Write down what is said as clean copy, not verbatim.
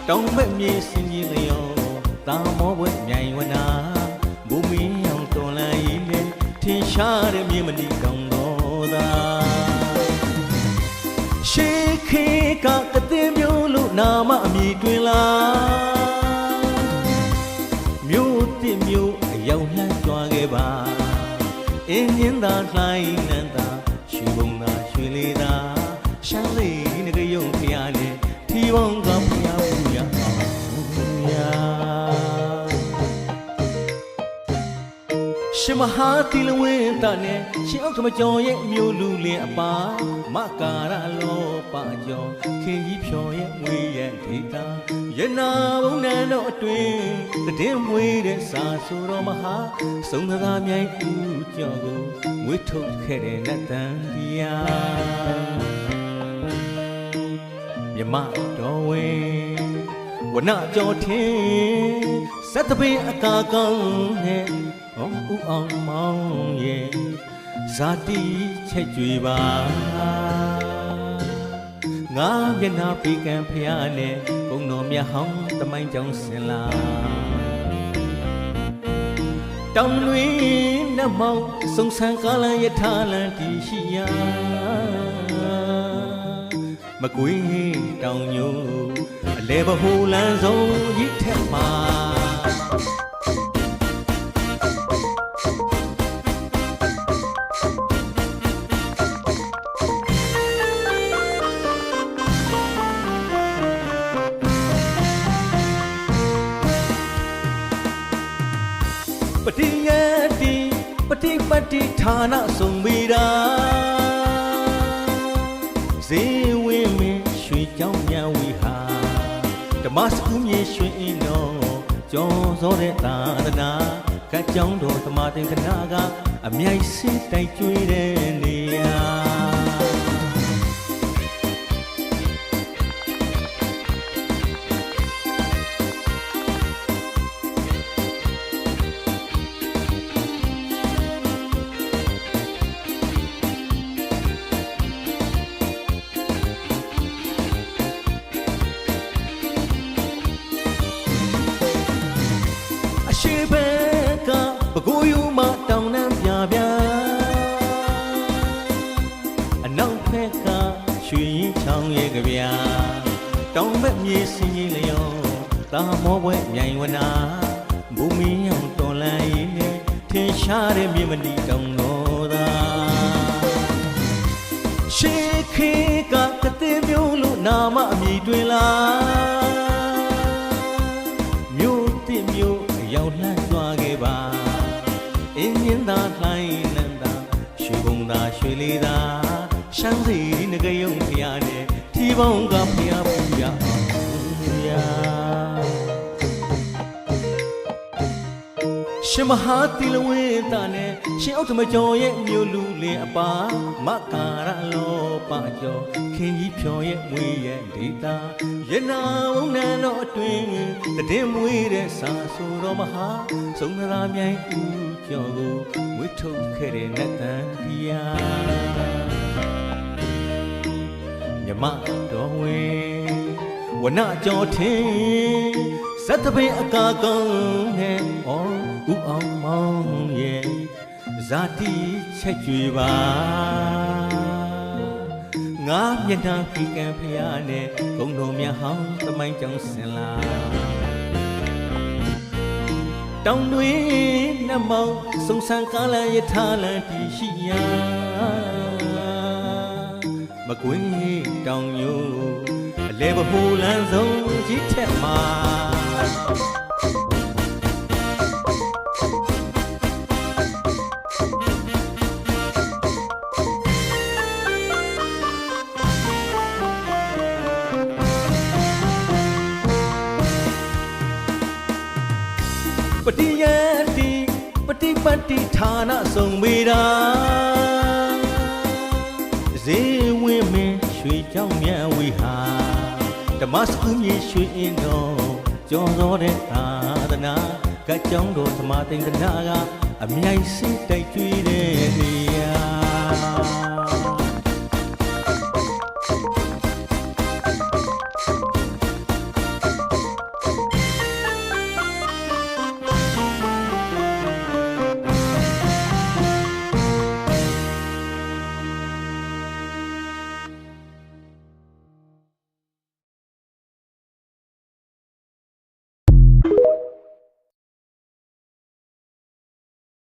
တောင်းမဲ့မြေစင်ကြီးလျောတာမောဘွဲ့မြိုင်ဝနာဘူမီအောင်တော်လန်ရည်နဲ့ထင်ရှားတဲ့မြေမနီကောင်းတော်သာရှေးခေကကတဲ့မျိုးလို့နာမအမည်တွင်လာမျိုးတစ်မျိုးအရောက်လှမ်းကြွားခဲ့ပါအင်းမြင့်သာလှိုင်းနန်းသာရွှေဘုံသာရွှေလေးသာရှမ်းလေးငကယုံဖျားနဲ့ထီပေါင်းကဖျားဘူးရအောင်ရှင်မဟာတိလဝင်းတနဲ့ရှင်အောက်ထမကျော်ရဲ့မြို့လူလင်းအပါမကာရလောပါကျော်ခင်ကြီးဖြော်ရဲ့ငွေရဲ့ဒေတာရနာဘုံနံတော့အတွင်တည်မွေးတဲ့စာဆိုတော်မဟာစုံသာမြိုင်ဦးကျော်ကိုငွေထုတ်ခဲ့တဲ့လက်တန်တရားမြမတော်ဝင်းဝနကြောထင်းစက်တပင်အကာကောင်းနဲ့ဦးအောင်မောင်ရဲ့ဇာတိချက်ကြွေပါငါမျက်နှာပေကံဖျားနဲ့ကုံတော်မြတ်ဟောင်းတမိုင်းကြောင်းစင်လာတောင်လွင်နှမောင်စုံဆန်းကားလန်ယထာလန်တီရှိရာမကွေးတောင်ညိုအလဲဘဟိုလန်းစုံကြီးထက်မှာပတိယတိပฏิပတ်တိဌာနဆုံးမိတာဇေဝင်းမင်းရွှေကြောင်းမြန်ဝီဟာဓမ္မစကူးမြေရွှေအင်းတော်ကျော်စောတဲ့သာသနာကကြောင်းတော်သမာသင်္ကနာကအမြိုက်စင်းတိုက်ကျွေးတဲ့နေရာရှေးဘက်ကပကိုးယူမတောင်းနှံပြပြအနောက်ဘက်ကရွှေရင်ချောင်းရဲ့ကြပြတောင်ဘက်မြေစင်ကြီးလျောတာမောဘွဲ့မြိုင်ဝနာဘူမီအောင်တော်လန်ရည်နဲ့ထင်ရှားတဲ့မြေမနီတောင်တော်သာရှေးခေကကတဲ့မျိုးလို့နာမအမည်တွင်လာမျိုးတစ်မျိုးရောက်လှမ်းသွားခဲ့ပါအင်းမြင့်သာလှိုင်းနန်းသာရွှေဘုံသာရွှေလေးသာရှမ်းစီငကယုံဖျားနဲ့ထီပေါင်းကဖျားပူရအောင်ရာရှင်မဟာတိလဝင်းတနဲ့ရှင်အောက်ထမကျော်ရဲ့မြို့လူလင်းအပါမကာရလောပါကျော်ခင်ကြီးဖြော်ရဲ့ငွေရဲ့ဒေတာရနာဘုံနံတော့အတွင်တည်မွေးတဲ့စာဆိုတော်မဟာစုံသာမြိုင်ဦးကျော်ကိုငွေထုတ်ခဲ့တဲ့လက်တန်တရားမြမတော်ဝင်းဝနကြောထင်းစက်တပင်အကာကောင်းနဲ့ဦးအောင်မောင်ရဲ့ဇာတိချက်ကြွေပါငါမျက်နှာဖိကံဖျားနဲ့ဂုံတော်မြတ်ဟောင်းသမိုင်းကြောင်းစင်လာတောင်တွင်နှမောင်စုံဆန်းကားလန်ယထာလန်တီရှိရာမကွေးတောင်ညိုအလဲဘဟိုလန်းစုံကြီးထက်မှာပတိယတိပฏิပတ်တိဌာနဆုံးမိတာဇေဝင်းမင်းရွှေကြောင်းမြန်ဝီဟာဓမ္မစကူးမြေရွှေအင်းတော်ကျော်စောတဲ့သာသနာကကြောင်းတော်သမာသင်္ကနာကအမြိုက်စင်းတိုက်ကျွေးတဲ့နေ